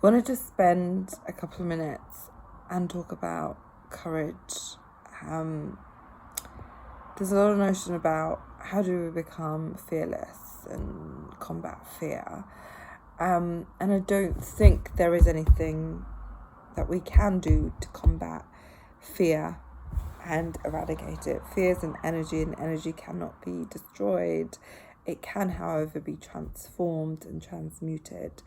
wanted to spend a couple of minutes and talk about courage. There's a lot of notion about how do we become fearless and combat fear. And I don't think there is anything that we can do to combat fear and eradicate it. Fear is an energy, and energy cannot be destroyed. It can, however, be transformed and transmuted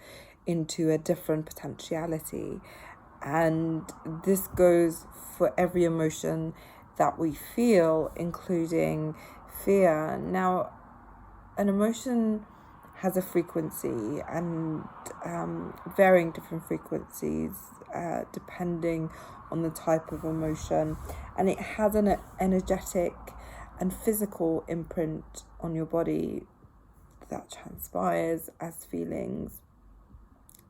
into a different potentiality. And this goes for every emotion that we feel, including fear. Now, an emotion has a frequency and varying different frequencies depending on the type of emotion, and it has an energetic and physical imprint on your body that transpires as feelings.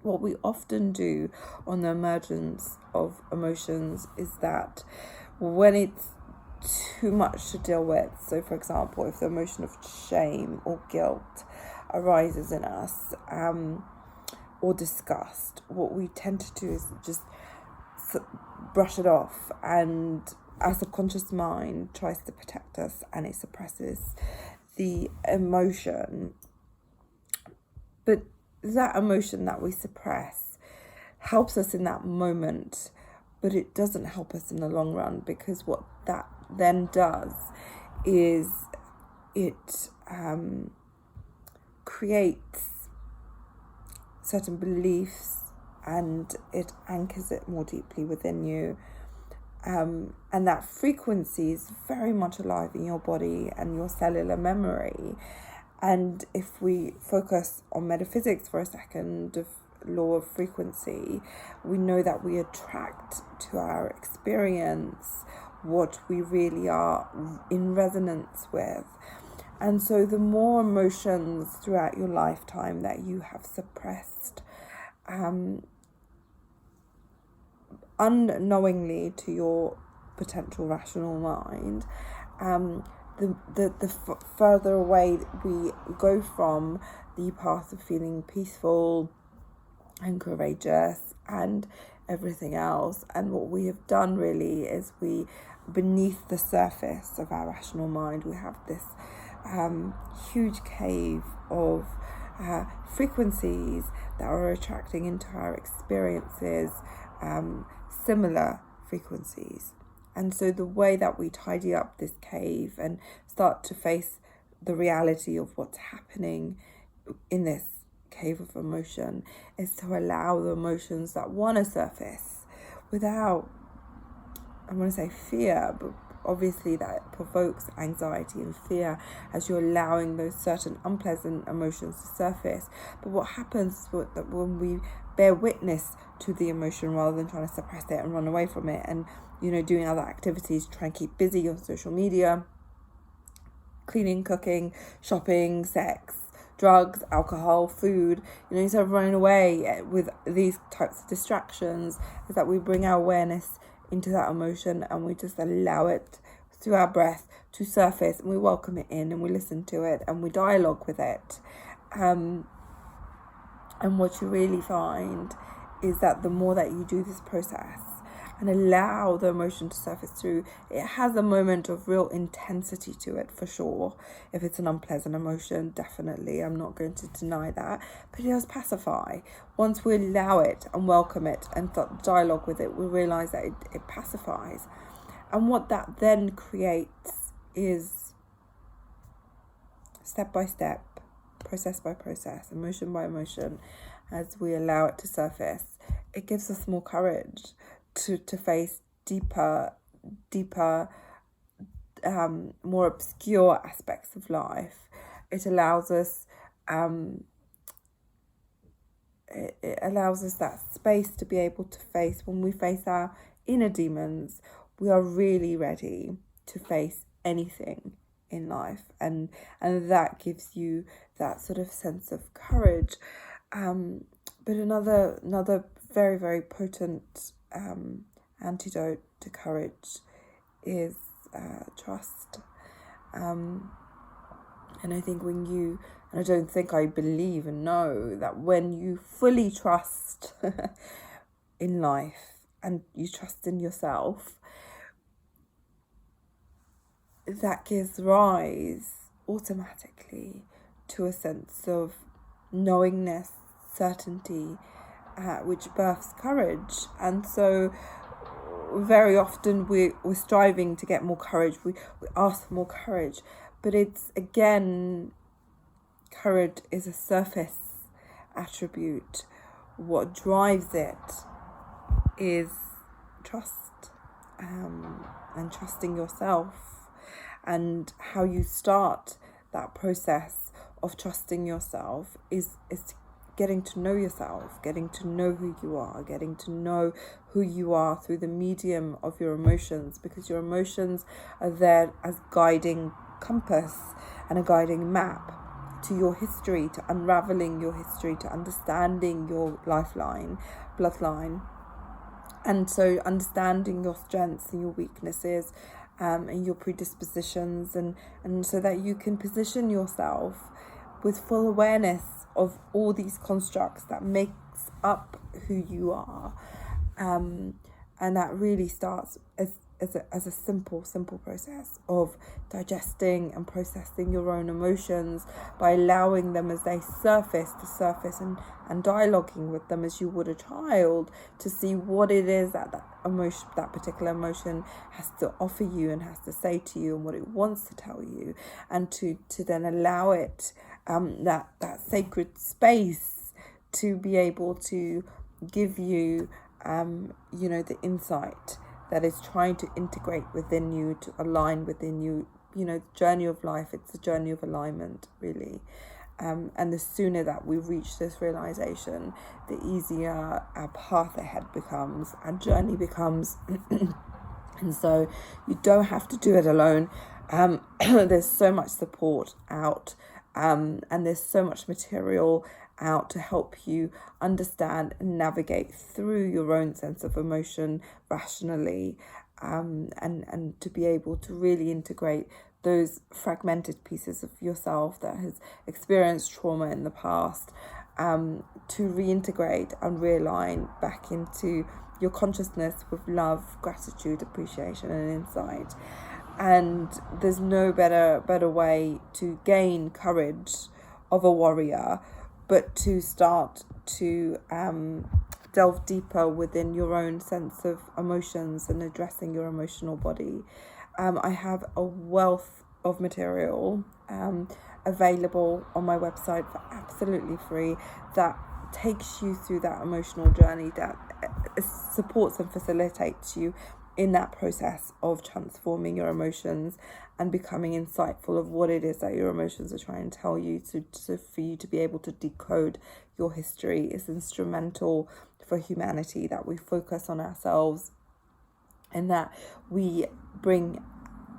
What we often do on the emergence of emotions is that when it's too much to deal with, so for example, if the emotion of shame or guilt arises in us, or disgust, what we tend to do is just brush it off, and our subconscious mind tries to protect us and it suppresses the emotion. But that emotion that we suppress helps us in that moment, but it doesn't help us in the long run, because what that then does is it creates certain beliefs and it anchors it more deeply within you. And that frequency is very much alive in your body and your cellular memory. And if we focus on metaphysics for a second, of law of frequency, we know that we attract to our experience what we really are in resonance with. And so the more emotions throughout your lifetime that you have suppressed, unknowingly to your potential rational mind, the further away we go from the path of feeling peaceful and courageous and everything else. And what we have done really is beneath the surface of our rational mind, we have this huge cave of frequencies that are attracting into our experiences similar frequencies. And so the way that we tidy up this cave and start to face the reality of what's happening in this cave of emotion is to allow the emotions that want to surface without, I want to say fear, but obviously that provokes anxiety and fear as you're allowing those certain unpleasant emotions to surface. But what happens is that when we bear witness to the emotion rather than trying to suppress it and run away from it and, doing other activities, try and keep busy on social media, cleaning, cooking, shopping, sex, drugs, alcohol, food, instead of running away with these types of distractions, is that we bring our awareness into that emotion and we just allow it through our breath to surface, and we welcome it in and we listen to it and we dialogue with it. And what you really find is that the more that you do this process and allow the emotion to surface through, it has a moment of real intensity to it, for sure. If it's an unpleasant emotion, definitely, I'm not going to deny that, but it does pacify. Once we allow it and welcome it and dialogue with it, we realize that it pacifies. And what that then creates is step by step, process by process, emotion by emotion, as we allow it to surface, it gives us more courage to face deeper, more obscure aspects of life. It allows us, it allows us that space to be able to face, when we face our inner demons, we are really ready to face anything in life, and that gives you that sort of sense of courage. But another very, very potent antidote to courage is trust. And I think when you And I don't think I believe and know that when you fully trust in life and you trust in yourself, that gives rise automatically to a sense of knowingness, certainty, which births courage. And so very often we're striving to get more courage, we ask for more courage, but it's, again, courage is a surface attribute. What drives it is trust, and trusting yourself. And how you start that process of trusting yourself is getting to know yourself, getting to know who you are, getting to know who you are through the medium of your emotions, because your emotions are there as guiding compass and a guiding map to your history, to unraveling your history, to understanding your lifeline, bloodline. And so understanding your strengths and your weaknesses, and your predispositions, and so that you can position yourself with full awareness of all these constructs that makes up who you are. And that really starts as a simple process of digesting and processing your own emotions by allowing them as they surface and dialoguing with them as you would a child, to see what it is that emotion, that particular emotion, has to offer you and has to say to you, and what it wants to tell you, and to then allow it that sacred space to be able to give you the insight that is trying to integrate within you, to align within you. The journey of life, it's a journey of alignment, really. And the sooner that we reach this realization, the easier our path ahead becomes, our journey becomes. And so you don't have to do it alone. There's so much support out, and there's so much material out to help you understand and navigate through your own sense of emotion rationally, and to be able to really integrate those fragmented pieces of yourself that has experienced trauma in the past, to reintegrate and realign back into your consciousness with love, gratitude, appreciation, and insight. And there's no better way to gain courage of a warrior, but to start to delve deeper within your own sense of emotions and addressing your emotional body. I have a wealth of material available on my website for absolutely free that takes you through that emotional journey, that supports and facilitates you in that process of transforming your emotions and becoming insightful of what it is that your emotions are trying to tell you, for you to be able to decode your history. Is instrumental for humanity that we focus on ourselves, and that we bring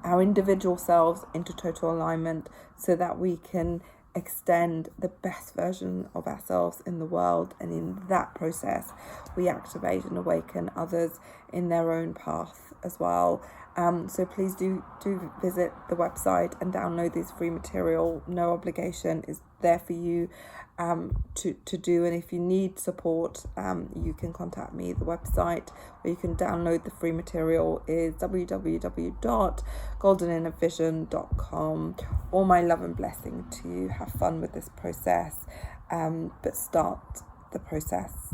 our individual selves into total alignment, so that we can extend the best version of ourselves in the world. And in that process, we activate and awaken others in their own path as well. So please do visit the website and download this free material. No obligation, is there for you to do. And if you need support, you can contact me. The website where you can download the free material is www.goldeninnervision.com. All my love and blessing to you. Have fun with this process, but start the process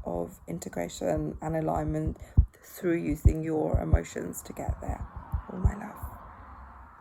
of integration and alignment through using your emotions to get there. All my love.